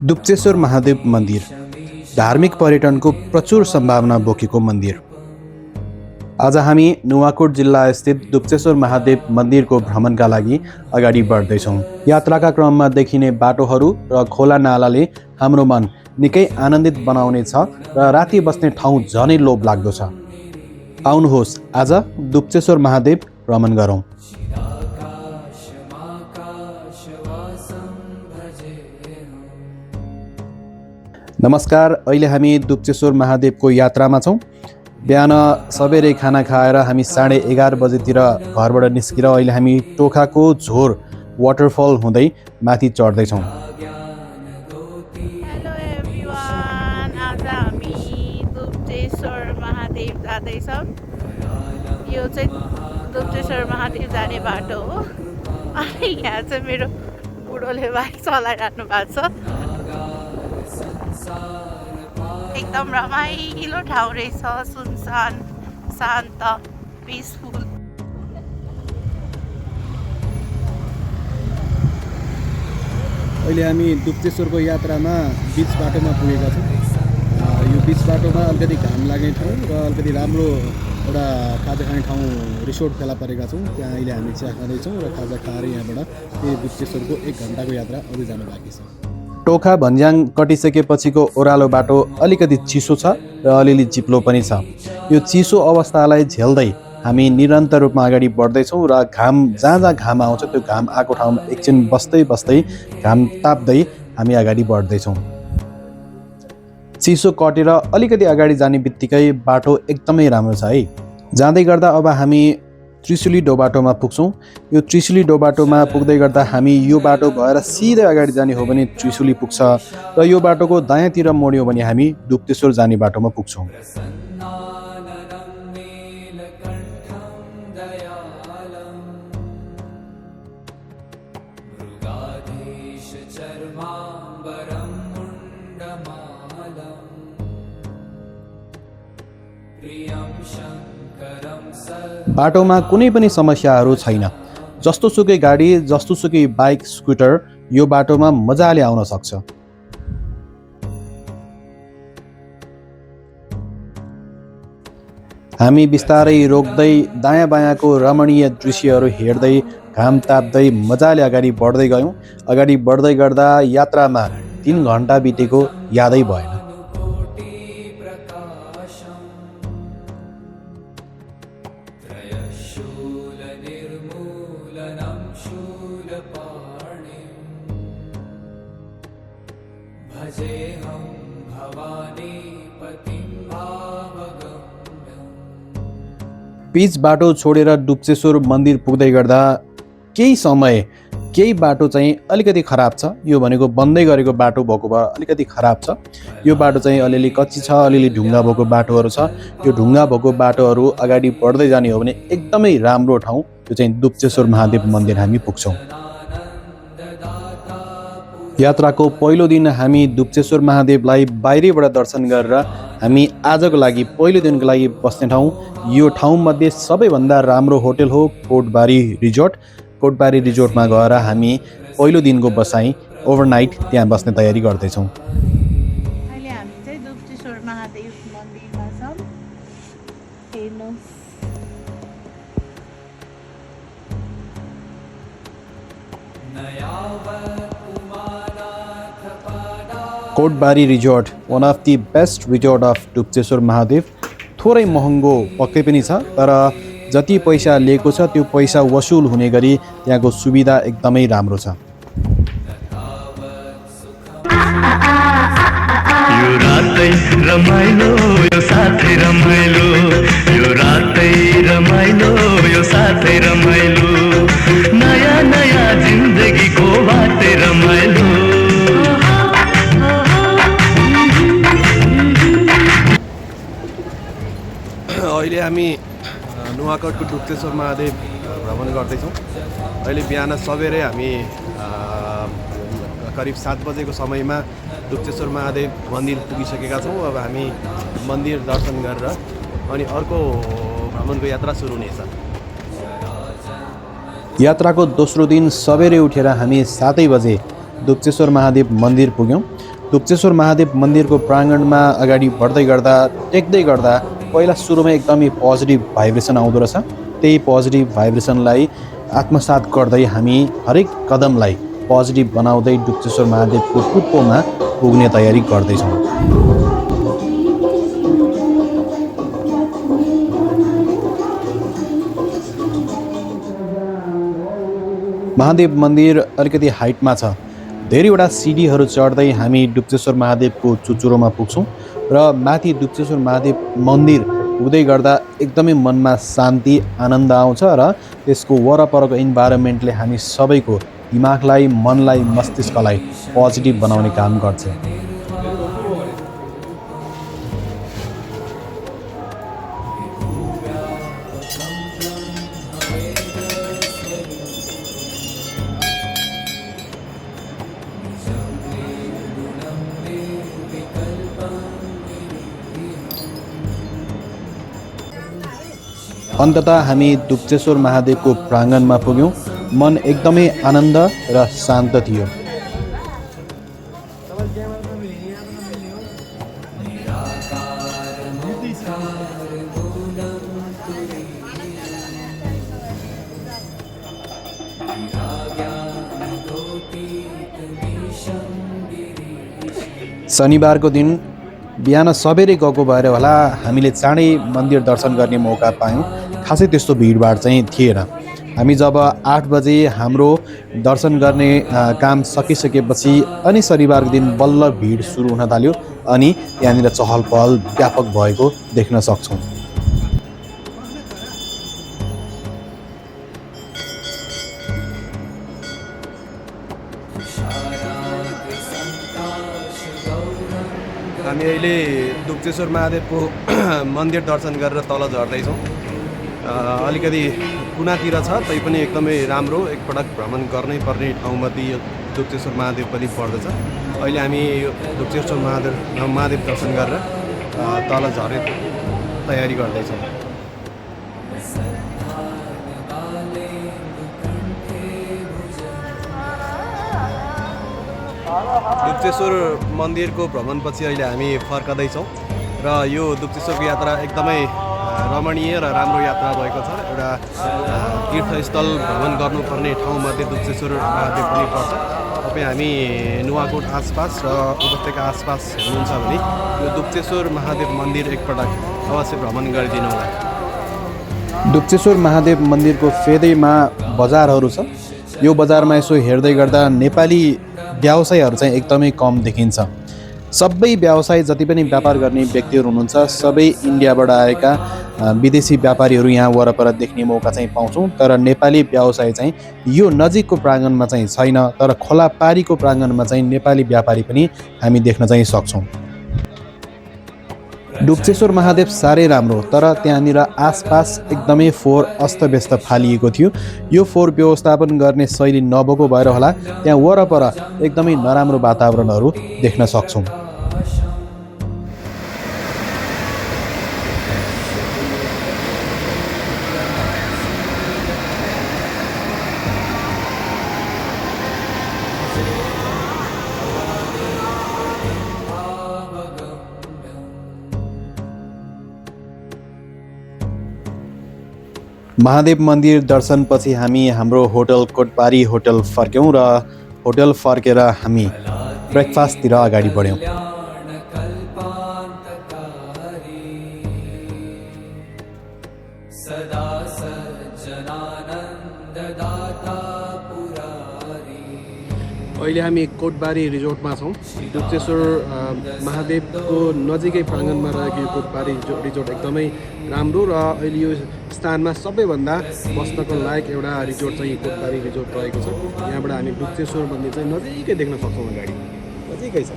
दुप्चेश्वर महादेव मन्दिर धार्मिक पर्यटनको प्रचुर सम्भावना बोकेको मन्दिर। आज हामी नुवाकोट जिल्ला स्थित दुप्चेश्वर महादेव मन्दिरको भ्रमणका लागि अगाडि बढ्दैछौँ। यात्राका क्रममा देखिने बाटोहरू र खोला नालाले हाम्रो मन निकै आनन्दित बनाउने छ र राति बस्ने ठाउँ झनै लोभ लाग्दो छ। आउनुहोस् आज दुप्चेश्वर महादेव भ्रमण गरौँ। नमस्कार, अहिले हामी दुप्चेश्वर महादेवको यात्रामा छौँ। बिहान सबेरै खाना खाएर हामी 11:30 बजेतिर घरबाट निस्केर अहिले हामी टोखाको झोर वाटरफल हुँदै माथि चढ्दैछौँ। हेलो एभ्रिवान, आज हामी दुप्चेश्वर महादेव जाँदैछौँ। यो चाहिँ दुप्चेश्वर महादेव जाने बाटो हो। अनि यहाँ चाहिँ मेरो बुढोले बाइक चलाइरहनु भएको छ। एकदम रमाइलो ठाउँ रहेछ, सुनसान, शान्त, पिसफुल। अहिले हामी दुप्चेश्वरको यात्रामा बिच बाटोमा पुगेका छौँ। यो बिच बाटोमा अलिकति घाम लाग्ने ठाउँ र अलिकति राम्रो एउटा खाजा खाने ठाउँ रिसोर्ट फेला परेका छौँ। त्यहाँ अहिले हामी चिया खाँदैछौँ र खाजा खाएर यहाँबाट फेरि दुप्चेश्वरको 1 घन्टाको यात्रा अझै जानु बाँकी छ। टोखा भन्ज्याङ कटिसकेपछिको ओह्रालो बाटो अलिकति चिसो छ र अलिअलि चिप्लो पनि छ। यो चिसो अवस्थालाई झेल्दै हामी निरन्तर रूपमा अगाडि बढ्दैछौँ र घाम जहाँ घाम आउँछ त्यो घाम आएको ठाउँमा एकछिन बस्दै घाम ताप्दै हामी अगाडि बढ्दैछौँ। चिसो कटेर अलिकति अगाडि जाने बित्तिकै बाटो एकदमै राम्रो छ है। जाँदै गर्दा अब हामी त्रिशुली डोबाटोमा पुग्छौँ। यो त्रिशुली डोबाटोमा पुग्दै गर्दा हामी यो बाटो भएर सिधै अगाडि जाने हो भने त्रिशुली पुग्छ र यो बाटोको दायाँतिर मोड्यौँ भने हामी दुप्चेश्वर जाने बाटोमा पुग्छौँ। बाटोमा कुनै पनि समस्याहरू छैन। जस्तोसुकै गाडी, जस्तोसुकै बाइक, स्कुटर यो बाटोमा मजाले आउन सक्छ। हामी बिस्तारै रोक्दै दायाँ बायाँको रमणीय दृश्यहरू हेर्दै घाम ताप्दै मजाले अगाडि बढ्दै गयौँ। अगाडि बढ्दै गर्दा यात्रामा 3 घन्टा बितेको यादै भएन। पिच बाटो छोडेर दुप्चेश्वर मन्दिर पुग्दै गर्दा केही बाटो चाहिँ अलिकति खराब छ। यो भनेको बन्दै गरेको बाटो भएको भए अलिकति खराब छ। यो बाटो चाहिँ अलिअलि कच्ची छ, अलिअलि ढुङ्गा भएको बाटोहरू छ। यो ढुङ्गा भएको बाटोहरू अगाडि बढ्दै जाने हो भने एकदमै राम्रो ठाउँ त्यो चाहिँ दुप्चेश्वर महादेव मन्दिर हामी पुग्छौँ। यात्राको पहिलो दिन हामी दुप्चेश्वर महादेवलाई बाहिरैबाट दर्शन गरेर हामी आजको लागि पहिलो दिनको लागि बस्ने ठाउँ यो ठाउँमध्ये सबैभन्दा राम्रो होटल हो कोटबारी रिजोर्ट। कोटबारी रिजोर्टमा गएर हामी पहिलो दिनको बसाइ ओभरनाइट त्यहाँ बस्ने तयारी गर्दैछौँ। अहिले हामी चाहिँ दुप्चेश्वर महादेव मन्दिरमा छौँ। हेर्नुहोस्, Kotbari resort one of the best resort of Dupcheshwar Mahadev. थोरै महँगो पक्कै पनि छ, तर जति पैसा लिएको छ त्यो पैसा वसुल हुने गरी त्यहाँको सुविधा एकदमै राम्रो छ। यो रातै रमाइलो यो साथै रमाइलो, यो रातै रमाइलो यो साथै रमाइलो, नयाँ नयाँ जिन्दगीको बाटै रमाइलो। अहिले हामी नुवाकोटको दुप्चेश्वर महादेव भ्रमण गर्दैछौँ। अहिले बिहान सबेरै हामी करिब 7 बजेको समयमा दुप्चेश्वर महादेव मन्दिर पुगिसकेका छौँ। अब हामी मन्दिर दर्शन गरेर अनि अर्को भ्रमणको यात्रा सुरु हुनेछ। यात्राको दोस्रो दिन सबेरै उठेर हामी 7 बजे दुप्चेश्वर महादेव मन्दिर पुग्यौँ दुप्तेश्वर महादेव मन्दिरको प्राङ्गणमा अगाडि बढ्दै गर्दा टेक्दै गर्दा पहिला सुरुमा एकदमै पोजिटिभ भाइब्रेसन आउँदो रहेछ। त्यही पोजिटिभ भाइब्रेसनलाई आत्मसात गर्दै हामी हरेक कदमलाई पोजिटिभ बनाउँदै दुप्तेश्वर महादेवको टुप्पोमा पुग्ने तयारी गर्दैछौँ। महादेव मन्दिर अलिकति हाइटमा छ। धेरैवटा सिडीहरू चढ्दै हामी दुप्तेश्वर महादेवको चुचुरोमा पुग्छौँ र माथि दुप्तेश्वर महादेव मन्दिर पुग्दै गर्दा एकदमै मनमा शान्ति आनन्द आउँछ र त्यसको वरपरको इन्भाइरोमेन्टले हामी सबैको दिमागलाई मनलाई मस्तिष्कलाई पोजिटिभ बनाउने काम गर्छ। अन्ततः हामी दुप्तेश्वर महादेवको प्राङ्गणमा पुग्यौँ। मन एकदमै आनन्द र शान्त थियो। शनिबारको दिन बिहान सबेरै गएको भएर होला हामीले चाँडै मन्दिर दर्शन गर्ने मौका पायौँ। खासै त्यस्तो भिडभाड चाहिँ थिएन। हामी जब 8 बजे हाम्रो दर्शन गर्ने काम सकिसकेपछि अनि शनिबारको दिन बल्ल भिड सुरु हुन थाल्यो अनि यहाँनिर चहल पहल व्यापक भएको देख्न सक्छौँ। हामी अहिले दुप्तेश्वर महादेवको मन्दिर दर्शन गरेर तल झर्दैछौँ। अलिकति कुनातिर छ तैपनि एकदमै राम्रो एकपटक भ्रमण गर्नै पर्ने ठाउँमध्ये यो दुप्तेश्वर महादेव पनि पर्दछ। अहिले हामी दुप्तेश्वर महादेव दर्शन गरेर तल झर्ने तयारी गर्दैछौँ। दुप्तेश्वर मन्दिरको भ्रमणपछि अहिले हामी फर्कँदैछौँ र यो दुप्तेश्वरको यात्रा एकदमै रमणीय र राम्रो यात्रा भएको छ। एउटा तीर्थस्थल भ्रमण गर्नुपर्ने ठाउँमध्ये दुप्तेश्वर महादेव पनि पर्छ। तपाईँ हामी नुवाकोट आसपास र उपत्यका आसपास हुनुहुन्छ भने यो दुप्तेश्वर महादेव मन्दिर एकपटक अवश्य भ्रमण गरिदिनु होला। दुप्तेश्वर महादेव मन्दिरको फेदैमा बजारहरू छ। यो बजारमा यसो हेर्दै गर्दा नेपाली व्यवसायहरू चाहिँ एकदमै कम देखिन्छ। सबै व्यवसाय जति पनि व्यापार गर्ने व्यक्तिहरू हुनुहुन्छ सबै इन्डियाबाट आएका विदेशी व्यापारीहरू यहाँ वरपर देख्ने मौका चाहिँ पाउँछौँ। तर नेपाली व्यवसाय चाहिँ यो नजिकको प्राङ्गणमा चाहिँ छैन। तर खोला पारीको प्राङ्गणमा चाहिँ नेपाली व्यापारी पनि हामी देख्न चाहिँ सक्छौँ। दुप्तेश्वर महादेव साह्रै राम्रो, तर त्यहाँनिर आसपास एकदमै फोहोर अस्तव्यस्त फालिएको थियो। यो फोहोर व्यवस्थापन गर्ने शैली नभएको भएर होला त्यहाँ वरपर एकदमै नराम्रो वातावरणहरू देख्न सक्छौँ। महादेव मन्दिर दर्शनपछि हामी हाम्रो होटल कोटबारी होटल फर्क्यौँ र होटल फर्केर हामी ब्रेकफास्टतिर अगाडि बढ्यौँ। अहिले हामी कोटबारी रिजोर्टमा छौँ। दुप्तेश्वर महादेवको नजिकै प्राङ्गणमा रहेको यो कोटबारी रिजोर्ट एकदमै राम्रो र अहिले यो स्थानमा सबैभन्दा बस्नको लायक एउटा रिजोर्ट चाहिँ कोटबारी रिजोर्ट रहेको छ। यहाँबाट हामी दुप्तेश्वर मन्दिर चाहिँ नजिकै देख्न सक्छौँ। अगाडि नजिकै छ।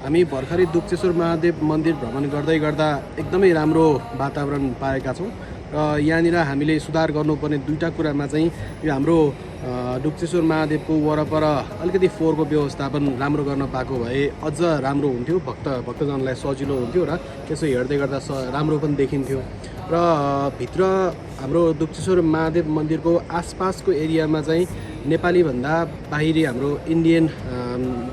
हामी भर्खरै दुप्तेश्वर महादेव मन्दिर भ्रमण गर्दै गर्दा एकदमै राम्रो वातावरण पाएका छौँ। र यहाँनिर हामीले सुधार गर्नुपर्ने दुईवटा कुरामा चाहिँ यो हाम्रो डुप्चेश्वर महादेवको वरपर अलिकति फोहोरको व्यवस्थापन राम्रो गर्न पाएको भए अझ राम्रो हुन्थ्यो, भक्तजनलाई सजिलो हुन्थ्यो र त्यसो हेर्दै गर्दा राम्रो पनि देखिन्थ्यो। र भित्र हाम्रो डुप्चेश्वर महादेव मन्दिरको आसपासको एरियामा चाहिँ नेपालीभन्दा बाहिरी हाम्रो इन्डियन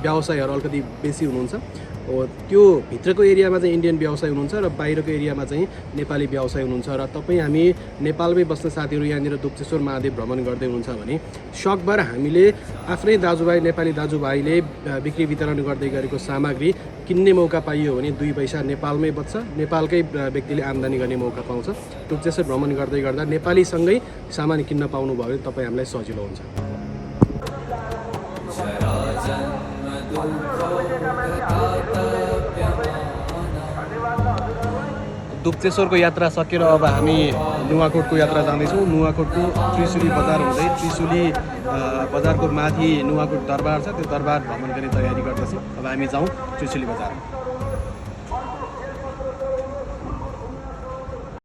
व्यवसायहरू अलिकति बेसी हुनुहुन्छ। त्यो भित्रको एरियामा चाहिँ इन्डियन व्यवसाय हुनुहुन्छ र बाहिरको एरियामा चाहिँ नेपाली व्यवसाय हुनुहुन्छ। र तपाईँ हामी नेपालमै बस्ने साथीहरू यहाँनिर डुप्चेश्वर महादेव भ्रमण गर्दै हुनुहुन्छ भने सकभर हामीले आफ्नै दाजुभाइ नेपाली दाजुभाइले बिक्री वितरण गर्दै गरेको सामग्री किन्ने मौका पाइयो भने 2 पैसा नेपालमै बच्छ, नेपालकै व्यक्तिले आम्दानी गर्ने मौका पाउँछ। डुप्चेश्वर भ्रमण गर्दै गर्दा नेपालीसँगै सामान किन्न पाउनुभयो भने तपाईँ हामीलाई सजिलो हुन्छ। डुप्चेश्वरको यात्रा सकेर अब हामी नुवाकोटको यात्रा जाँदैछौँ। नुवाकोटको त्रिशुली बजार हुँदै त्रिशुली बजारको माथि नुवाकोट दरबार छ, त्यो दरबार भ्रमण गर्ने तयारी गर्दछौँ। अब हामी जाउँ त्रिशुली बजार।